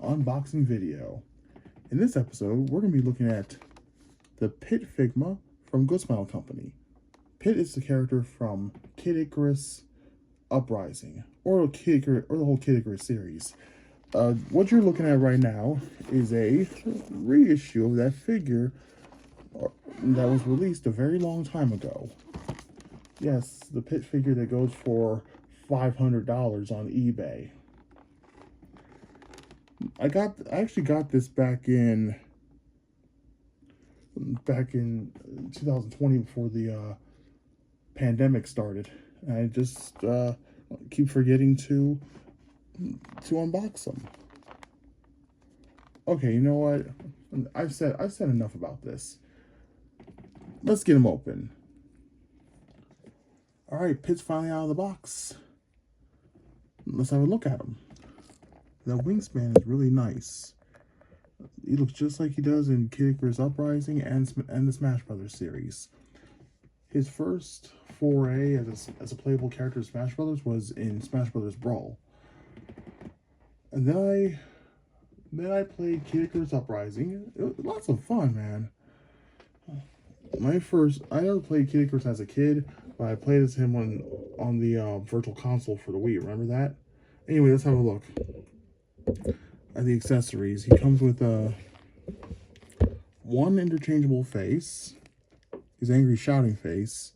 unboxing video. In this episode, we're going to be looking at the Pit Figma from Good Smile Company. Pit is the character from Kid Icarus Uprising, or the whole Kid Icarus series. What you're looking at right now is a reissue of that figure that was released a very long time ago. Yes, the Pit figure that goes for $500 on eBay. I actually got this back in 2020 before the pandemic started. I just keep forgetting to unbox them. Okay, you know what? I've said enough about this. Let's get them open. All right, Pit's finally out of the box. Let's have a look at him. The wingspan is really nice. He looks just like he does in Kid Icarus Uprising and the Smash Brothers series. His first foray as a playable character in Smash Brothers was in Smash Brothers Brawl. And then I played Kid Icarus Uprising. It was lots of fun, man. I never played Kid Icarus as a kid, but I played as him on the Virtual Console for the Wii. Remember that? Anyway, let's have a look at the accessories. He comes with one interchangeable face, his angry shouting face,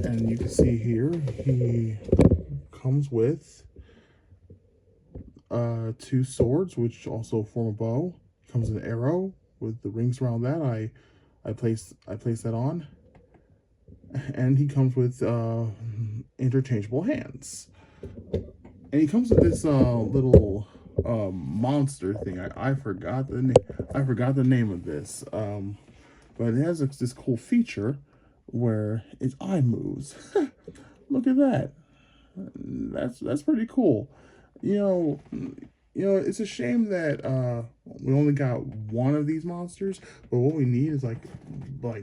and you can see here he comes with two swords, which also form a bow. He comes with an arrow with the rings around that. I place that on, and he comes with interchangeable hands. And he comes with this little monster thing. I forgot the name of this. But it has this cool feature where its eye moves. Look at that. That's pretty cool. You know, it's a shame that we only got one of these monsters, but what we need is like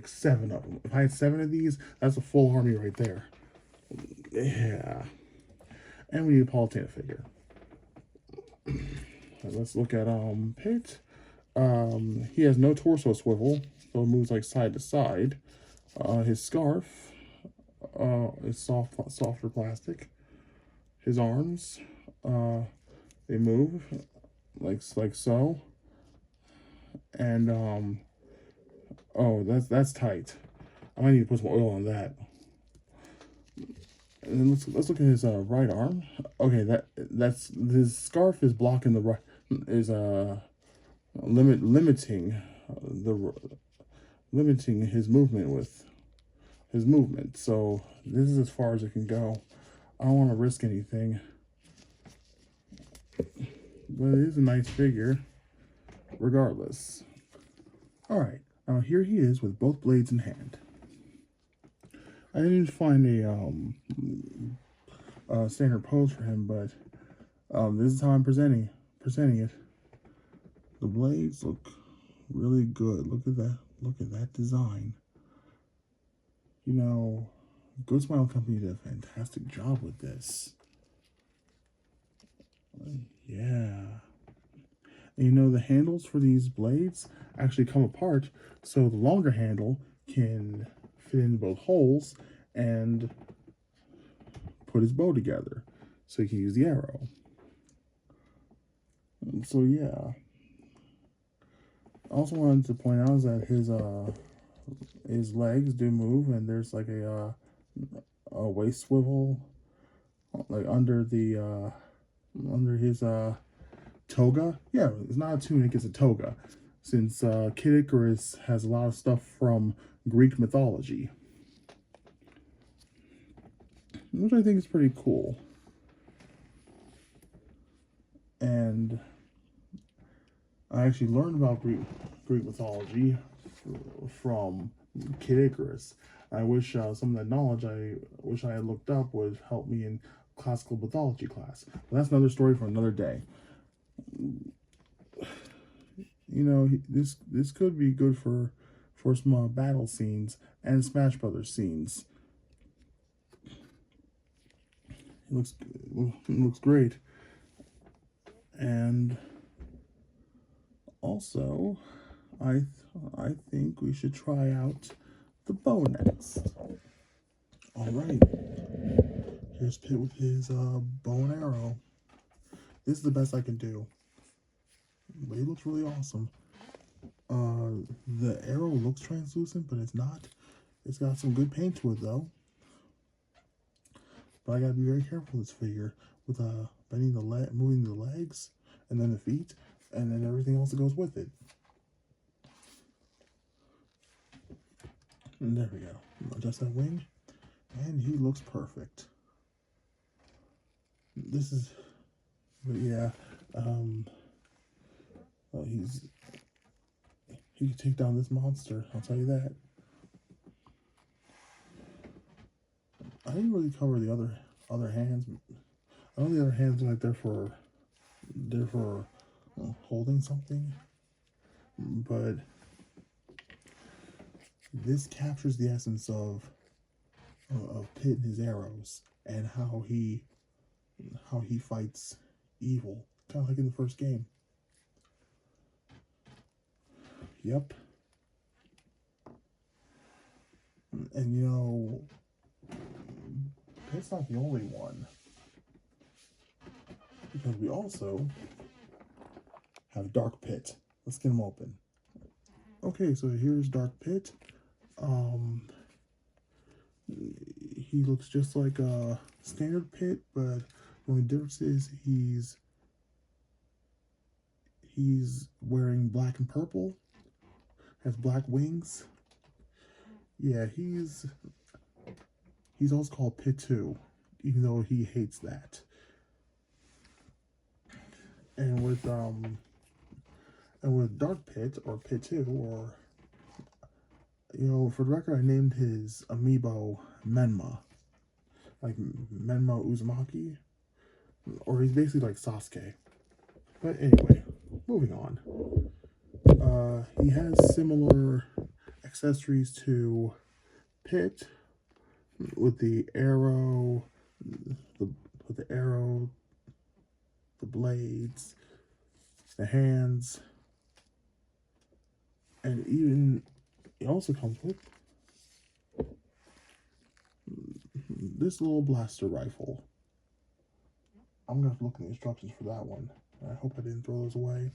7 of them. If I had 7 of these, that's a full army right there. Yeah. And we need a Palutena figure. Let's look at Pit. He has no torso swivel, so it moves like side to side. His scarf is softer plastic. His arms, they move like so. And oh, that's tight. I might need to put some oil on that. And then let's look at his right arm. Okay, that's his scarf is blocking the right, is limiting his movement with his movement. So this is as far as it can go. I don't want to risk anything, but it is a nice figure regardless. All right, now here he is with both blades in hand. I didn't find a standard pose for him, but this is how I'm presenting it. The blades look really good. Look at that. Look at that design. You know, Good Smile Company did a fantastic job with this. Yeah. And you know, the handles for these blades actually come apart, so the longer handle can fit in both holes and put his bow together, so he can use the arrow. And so yeah. I also wanted to point out is that his legs do move, and there's like a waist swivel like under his toga. Yeah, it's not a tunic, it's a toga, since Kid Icarus has a lot of stuff from Greek mythology, which I think is pretty cool. And I actually learned about Greek mythology from Kid Icarus. I wish some of that knowledge I had looked up would help me in classical mythology class. But that's another story for another day. You know, this could be good for some battle scenes and Smash Brothers scenes. It looks great. And Also, I think we should try out the bow next. All right, here's Pit with his bow and arrow. This is the best I can do, but he looks really awesome. The arrow looks translucent, but it's not. It's got some good paint to it though. But I gotta be very careful with this figure with bending moving the legs, and then the feet, and then everything else that goes with it. And there we go. Adjust that wing, and he looks perfect. This is, but yeah, well, he can take down this monster. I'll tell you that. I didn't really cover the other hands. I know the other hands are like they're for holding something, but this captures the essence of Pit and his arrows and how he fights evil, kind of like in the first game. Yep. And you know, Pit's not the only one, because we also have Dark Pit. Let's get him open. Okay, so here's Dark Pit. He looks just like a standard Pit, but the only difference is he's wearing black and purple, has black wings. Yeah, he's also called Pit 2, even though he hates that. And with Dark Pit or Pit 2, or you know, for the record, I named his amiibo Menma, like Menma Uzumaki, or he's basically like Sasuke. But anyway, moving on. He has similar accessories to Pit, with the arrow, the blades, the hands, and even it also comes with this little blaster rifle. I'm gonna have to look in the instructions for that one. I hope I didn't throw those away.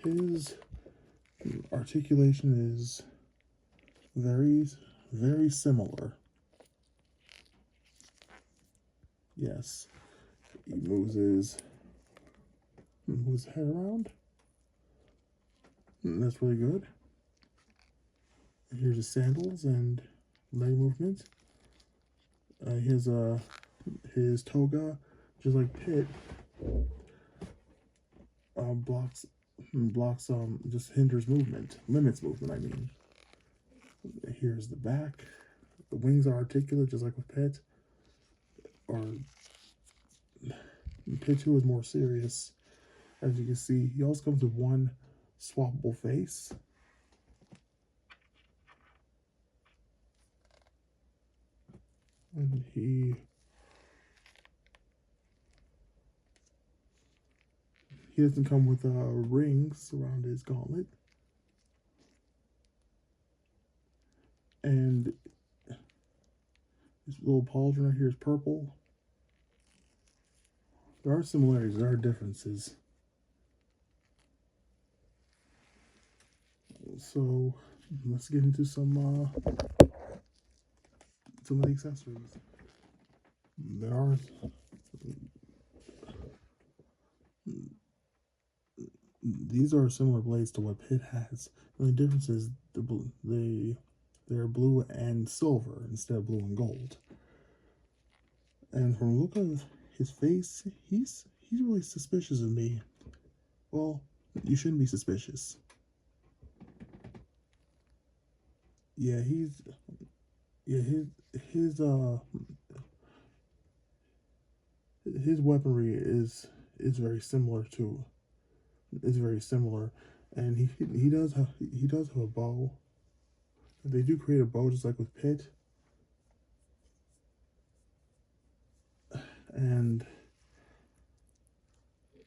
His articulation is very, very similar. Yes, he moves his head around. That's really good. Here's his sandals and leg movement. His toga, just like Pit, just hinders movement, limits movement. I mean, here's the back. The wings are articulate, just like with Pit. Or Pit 2 is more serious. As you can see, he also comes with one swappable face. And he doesn't come with rings around his gauntlet. And this little pauldron right here is purple. There are similarities, there are differences. So let's get into some of the accessories. These are similar blades to what Pit has. The only difference is they're blue and silver instead of blue and gold. And from the look of his face, he's really suspicious of me. Well, you shouldn't be suspicious. Yeah, his weaponry is very similar to. Is very similar, and he does have a bow. They do create a bow just like with Pit, and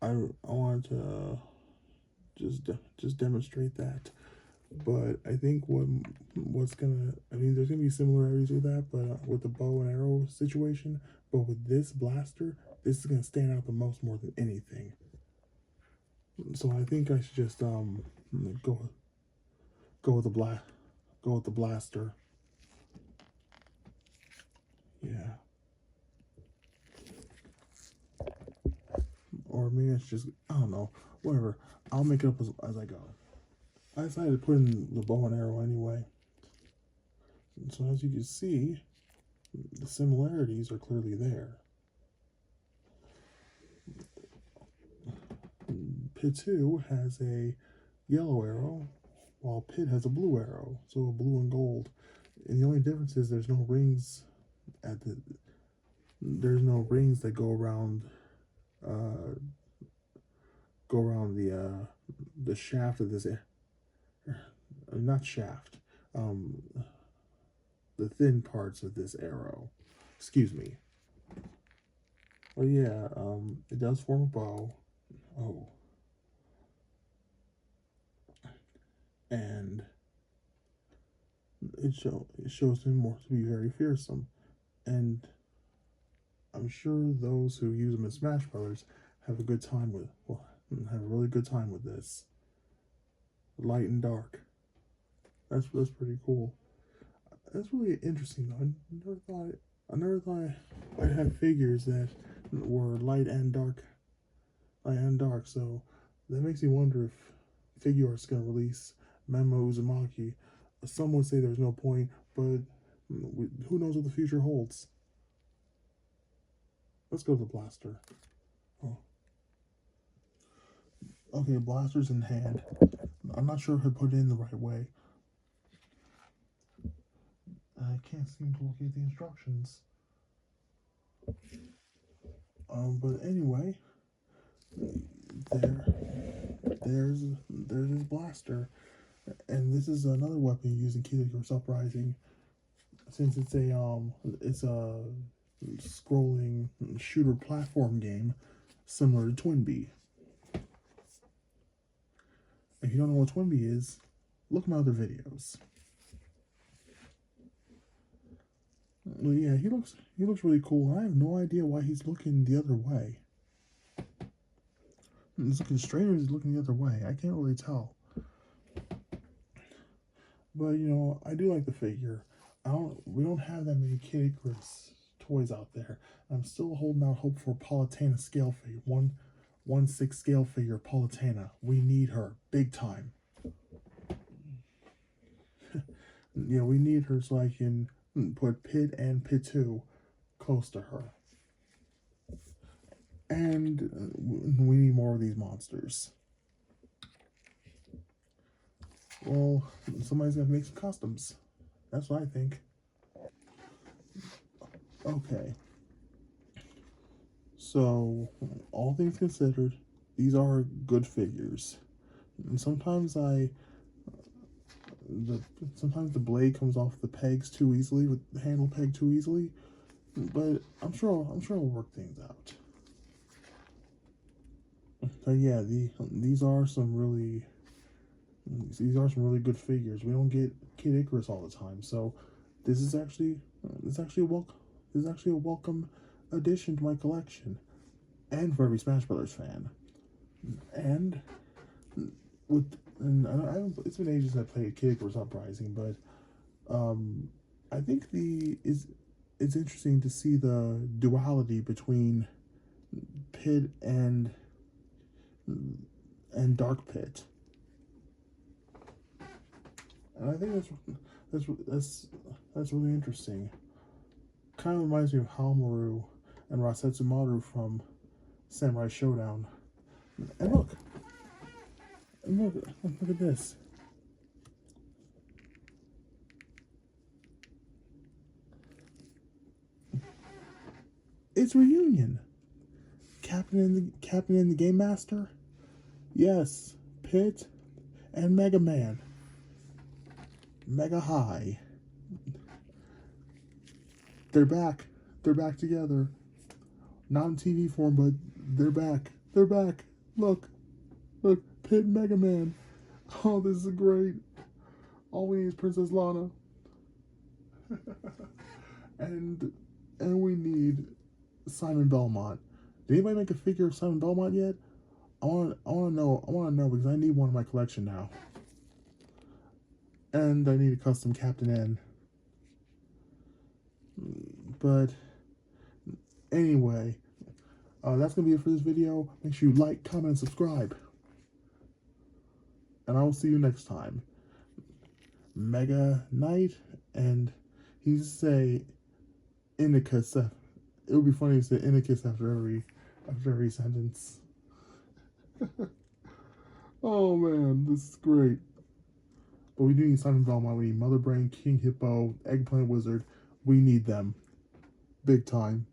I wanted to just demonstrate that. But I think what's gonna, I mean, there's gonna be similarities with that, but with the bow and arrow situation. But with this blaster, this is gonna stand out the most more than anything. So I think I should just go with the blaster. Yeah. Or maybe I should just, I don't know, whatever. I'll make it up as I go. I decided to put in the bow and arrow anyway. And so as you can see, the similarities are clearly there. Pit 2 has a yellow arrow, while Pit has a blue arrow, so a blue and gold. And the only difference is there's no rings that go around the shaft of this, not shaft, the thin parts of this arrow. Excuse me. But yeah, it does form a bow. Oh. And it shows him more to be very fearsome. And I'm sure those who use them in Smash Brothers have a good time with, well, have a really good time with this. Light and dark. That's pretty cool. That's really interesting though. I never thought I'd have figures that were light and dark. So that makes me wonder if Figuart's gonna release Memo Uzumaki. Some would say there's no point, but who knows what the future holds. Let's go to the blaster. Oh. Okay, blaster's in hand. I'm not sure if I put it in the right way. I can't seem to locate the instructions. But anyway, there's his blaster, and this is another weapon used in Icarus Uprising. Since it's a scrolling shooter platform game similar to Twinbee. If you don't know what Twinbee is, look at my other videos. Well, yeah, he looks really cool. I have no idea why he's looking the other way. He's looking straight or he's looking the other way. I can't really tell. But you know, I do like the figure. We don't have that many Kid Icarus toys out there. I'm still holding out hope for Palutena scale figure. 1/6 scale figure Palutena. We need her big time. Yeah, we need her so I can put Pit and Pit 2 close to her. And we need more of these monsters. Well, somebody's got to make some customs. That's what I think. Okay. So, all things considered, these are good figures. And sometimes sometimes the blade comes off the pegs too easily, with the handle peg too easily. But I'm sure I'll work things out. But yeah, these are some really good figures. We don't get Kid Icarus all the time, so this is actually a welcome addition to my collection, and for every Smash Brothers fan. And it's been ages since I played Kid Icarus Uprising, but I think it's interesting to see the duality between Pit and Dark Pit. And I think that's really interesting. Kind of reminds me of Hamaru and Rasetsumaru from Samurai Showdown. And look at this. It's Reunion. Captain and the Game Master. Yes, Pit and Mega Man. Mega High. They're back. They're back together. Not in TV form, but they're back. They're back. Look. Look. Pit Mega Man. Oh, this is great. All we need is Princess Lana. and we need Simon Belmont. Did anybody make a figure of Simon Belmont yet? I want to know because I need one in my collection now. And I need a custom Captain N. But anyway, that's going to be it for this video. Make sure you like, comment, and subscribe. And I will see you next time. Mega Knight, and he say Inicus. It would be funny to say Inicus after every sentence. Oh man, this is great. But we do need Simon Belmont, we need Mother Brain, King Hippo, Eggplant Wizard. We need them. Big time.